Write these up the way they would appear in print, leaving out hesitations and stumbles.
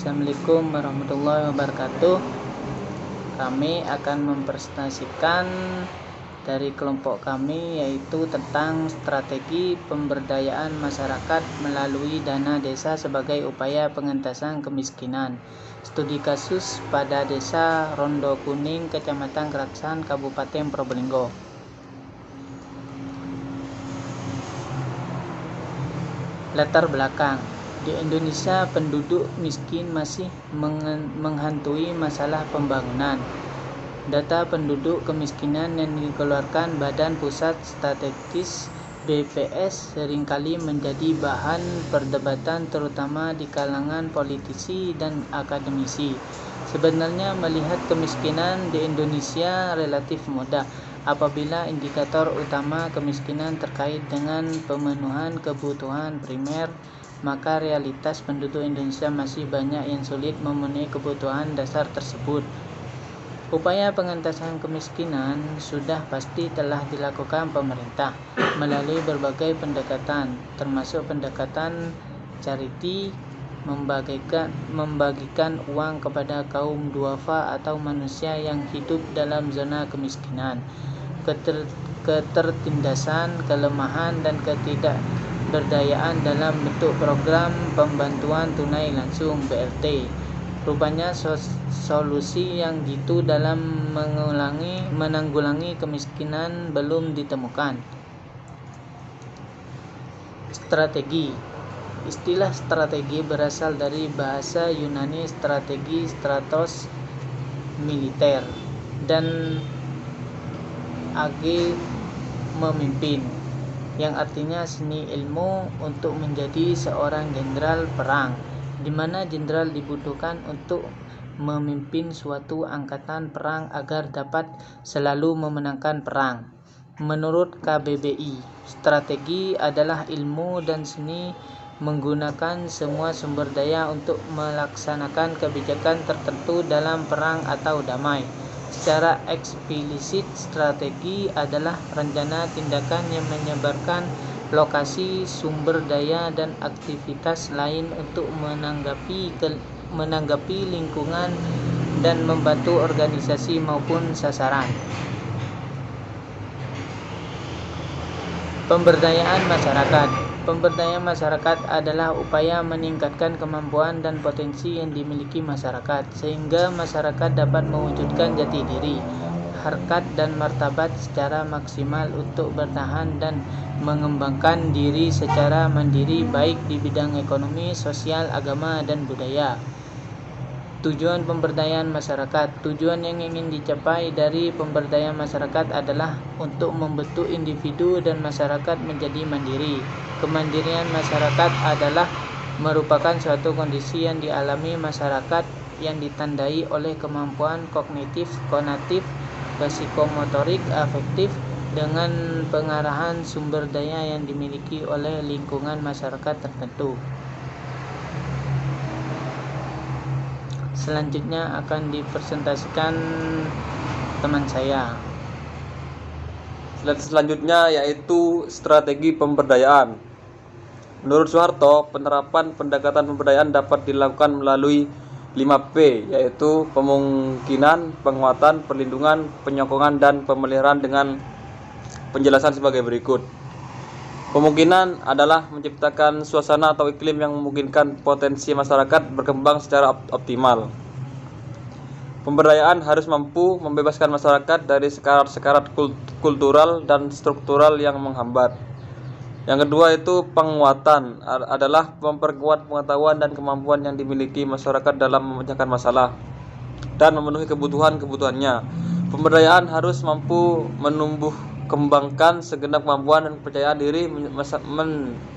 Assalamualaikum warahmatullahi wabarakatuh. Kami akan mempresentasikan dari kelompok kami, yaitu tentang strategi pemberdayaan masyarakat melalui dana desa sebagai upaya pengentasan kemiskinan. Studi kasus pada Desa Rondo Kuning, Kecamatan Keraksan, Kabupaten Probolinggo. Latar belakang: di Indonesia, penduduk miskin masih menghantui masalah pembangunan. Data penduduk kemiskinan yang dikeluarkan Badan Pusat Statistik BPS seringkali menjadi bahan perdebatan, terutama di kalangan politisi dan akademisi. Sebenarnya melihat kemiskinan di Indonesia relatif mudah apabila indikator utama kemiskinan terkait dengan pemenuhan kebutuhan primer, maka realitas penduduk Indonesia masih banyak yang sulit memenuhi kebutuhan dasar tersebut. Upaya pengentasan kemiskinan sudah pasti telah dilakukan pemerintah melalui berbagai pendekatan, termasuk pendekatan charity, membagikan uang kepada kaum duafa atau manusia yang hidup dalam zona kemiskinan, ketertindasan, kelemahan, dan ketidakberdayaan dalam bentuk program pembantuan tunai langsung BLT. Rupanya solusi yang jitu dalam menanggulangi kemiskinan belum ditemukan. Strategi. Istilah strategi berasal dari bahasa Yunani strategi, stratos, militer, dan age, memimpin, yang artinya seni ilmu untuk menjadi seorang jenderal perang, di mana jenderal dibutuhkan untuk memimpin suatu angkatan perang agar dapat selalu memenangkan perang. Menurut KBBI, strategi adalah ilmu dan seni menggunakan semua sumber daya untuk melaksanakan kebijakan tertentu dalam perang atau damai. Secara eksplisit, strategi adalah rencana tindakan yang menyebarkan lokasi, sumber daya, dan aktivitas lain untuk menanggapi lingkungan dan membantu organisasi maupun sasaran. Pemberdayaan masyarakat. Pemberdayaan masyarakat adalah upaya meningkatkan kemampuan dan potensi yang dimiliki masyarakat, sehingga masyarakat dapat mewujudkan jati diri, harkat, dan martabat secara maksimal untuk bertahan dan mengembangkan diri secara mandiri, baik di bidang ekonomi, sosial, agama, dan budaya. Tujuan pemberdayaan masyarakat. Tujuan yang ingin dicapai dari pemberdayaan masyarakat adalah untuk membentuk individu dan masyarakat menjadi mandiri. Kemandirian masyarakat adalah merupakan suatu kondisi yang dialami masyarakat yang ditandai oleh kemampuan kognitif, konatif, psikomotorik, afektif, dengan pengarahan sumber daya yang dimiliki oleh lingkungan masyarakat tertentu. Selanjutnya akan dipresentasikan teman saya. Selanjutnya yaitu strategi pemberdayaan. Menurut Soeharto, penerapan pendekatan pemberdayaan dapat dilakukan melalui 5P, yaitu pemungkinan, penguatan, perlindungan, penyokongan, dan pemeliharaan, dengan penjelasan sebagai berikut. Pemungkinan adalah menciptakan suasana atau iklim yang memungkinkan potensi masyarakat berkembang secara optimal. Pemberdayaan harus mampu membebaskan masyarakat dari sekarat-sekarat kultural dan struktural yang menghambat. Yang kedua itu penguatan, adalah memperkuat pengetahuan dan kemampuan yang dimiliki masyarakat dalam memecahkan masalah dan memenuhi kebutuhannya. Pemberdayaan harus mampu menumbuh kembangkan segenap kemampuan dan kepercayaan diri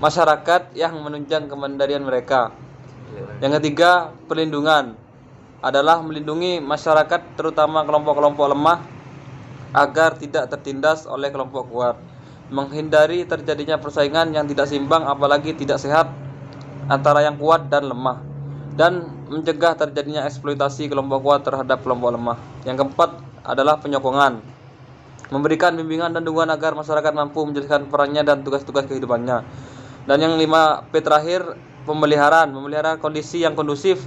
masyarakat yang menunjang kemandirian mereka. Yang ketiga, perlindungan, adalah melindungi masyarakat, terutama kelompok-kelompok lemah, agar tidak tertindas oleh kelompok kuat, menghindari terjadinya persaingan yang tidak seimbang apalagi tidak sehat antara yang kuat dan lemah, dan mencegah terjadinya eksploitasi kelompok kuat terhadap kelompok lemah. Yang keempat adalah penyokongan, memberikan bimbingan dan dukungan agar masyarakat mampu menjalankan perannya dan tugas-tugas kehidupannya. Dan yang 5P terakhir, memelihara kondisi yang kondusif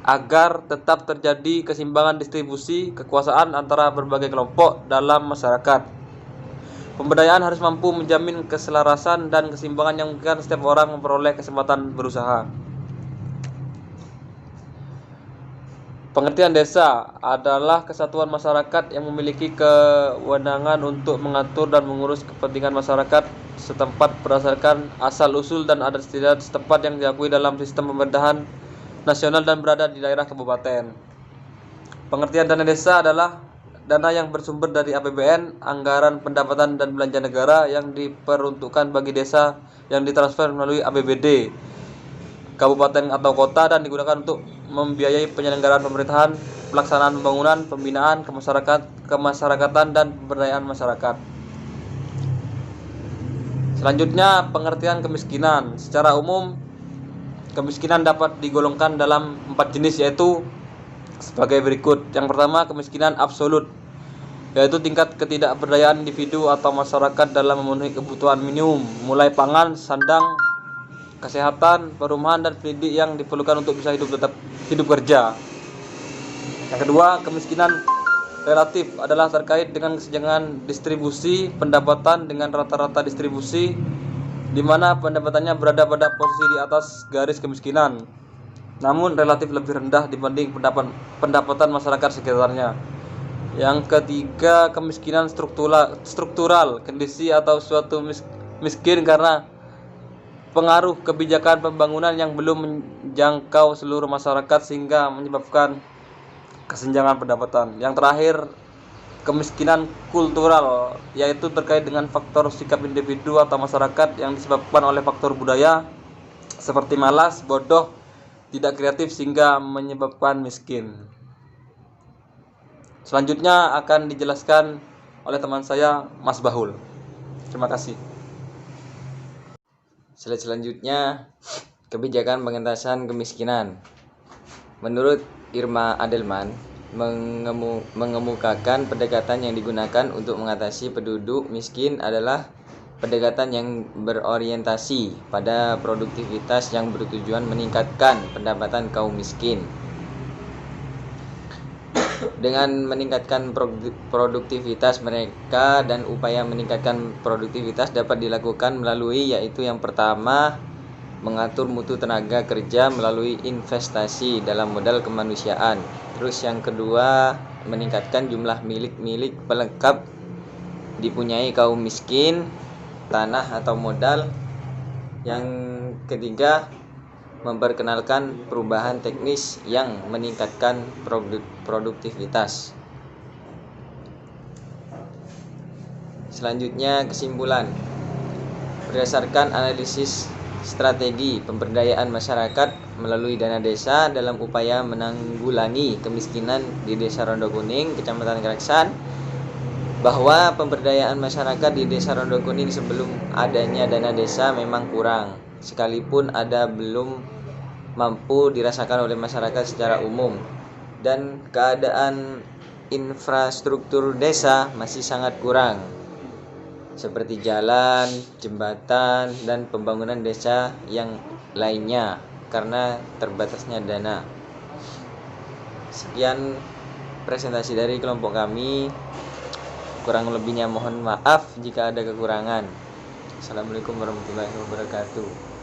agar tetap terjadi keseimbangan distribusi kekuasaan antara berbagai kelompok dalam masyarakat. Pemberdayaan harus mampu menjamin keselarasan dan keseimbangan yang memungkinkan setiap orang memperoleh kesempatan berusaha. Pengertian desa adalah kesatuan masyarakat yang memiliki kewenangan untuk mengatur dan mengurus kepentingan masyarakat setempat berdasarkan asal-usul dan adat istiadat setempat yang diakui dalam sistem pemerintahan nasional dan berada di daerah kabupaten. Pengertian dana desa adalah dana yang bersumber dari APBN, anggaran pendapatan dan belanja negara yang diperuntukkan bagi desa yang ditransfer melalui APBD kabupaten atau kota dan digunakan untuk membiayai penyelenggaraan pemerintahan, pelaksanaan pembangunan, pembinaan kemasyarakatan dan pemberdayaan masyarakat. Selanjutnya, pengertian kemiskinan. Secara umum, kemiskinan dapat digolongkan dalam 4 jenis, yaitu sebagai berikut. Yang pertama, kemiskinan absolut, yaitu tingkat ketidakberdayaan individu atau masyarakat dalam memenuhi kebutuhan minimum, mulai pangan, sandang, kesehatan, perumahan, dan pendidik yang diperlukan untuk bisa hidup kerja. Yang kedua, kemiskinan relatif adalah terkait dengan kesenjangan distribusi pendapatan dengan rata-rata distribusi, di mana pendapatannya berada pada posisi di atas garis kemiskinan, namun relatif lebih rendah dibanding pendapatan masyarakat sekitarnya. Yang ketiga, kemiskinan struktural, kondisi atau suatu miskin karena pengaruh kebijakan pembangunan yang belum menjangkau seluruh masyarakat sehingga menyebabkan kesenjangan pendapatan. Yang terakhir, kemiskinan kultural, yaitu terkait dengan faktor sikap individu atau masyarakat yang disebabkan oleh faktor budaya seperti malas, bodoh, tidak kreatif sehingga menyebabkan miskin. Selanjutnya akan dijelaskan oleh teman saya, Mas Bahul. Terima kasih. Slide selanjutnya, kebijakan pengentasan kemiskinan. Menurut Irma Adelman, mengemukakan pendekatan yang digunakan untuk mengatasi penduduk miskin adalah pendekatan yang berorientasi pada produktivitas yang bertujuan meningkatkan pendapatan kaum miskin. Dengan meningkatkan produktivitas mereka, dan upaya meningkatkan produktivitas dapat dilakukan melalui, yaitu yang pertama, mengatur mutu tenaga kerja melalui investasi dalam modal kemanusiaan. Terus yang kedua, meningkatkan jumlah milik pelengkap dipunyai kaum miskin, tanah atau modal. Yang ketiga, memperkenalkan perubahan teknis yang meningkatkan produktivitas. Selanjutnya, kesimpulan. Berdasarkan analisis strategi pemberdayaan masyarakat melalui dana desa dalam upaya menanggulangi kemiskinan di Desa Rondo Kuning, Kecamatan Keraksan, bahwa pemberdayaan masyarakat di Desa Rondo Kuning sebelum adanya dana desa memang kurang, sekalipun ada belum mampu dirasakan oleh masyarakat secara umum, dan keadaan infrastruktur desa masih sangat kurang, seperti jalan, jembatan, dan pembangunan desa yang lainnya karena terbatasnya dana. Sekian presentasi dari kelompok kami. Kurang lebihnya mohon maaf jika ada kekurangan. Assalamualaikum warahmatullahi wabarakatuh.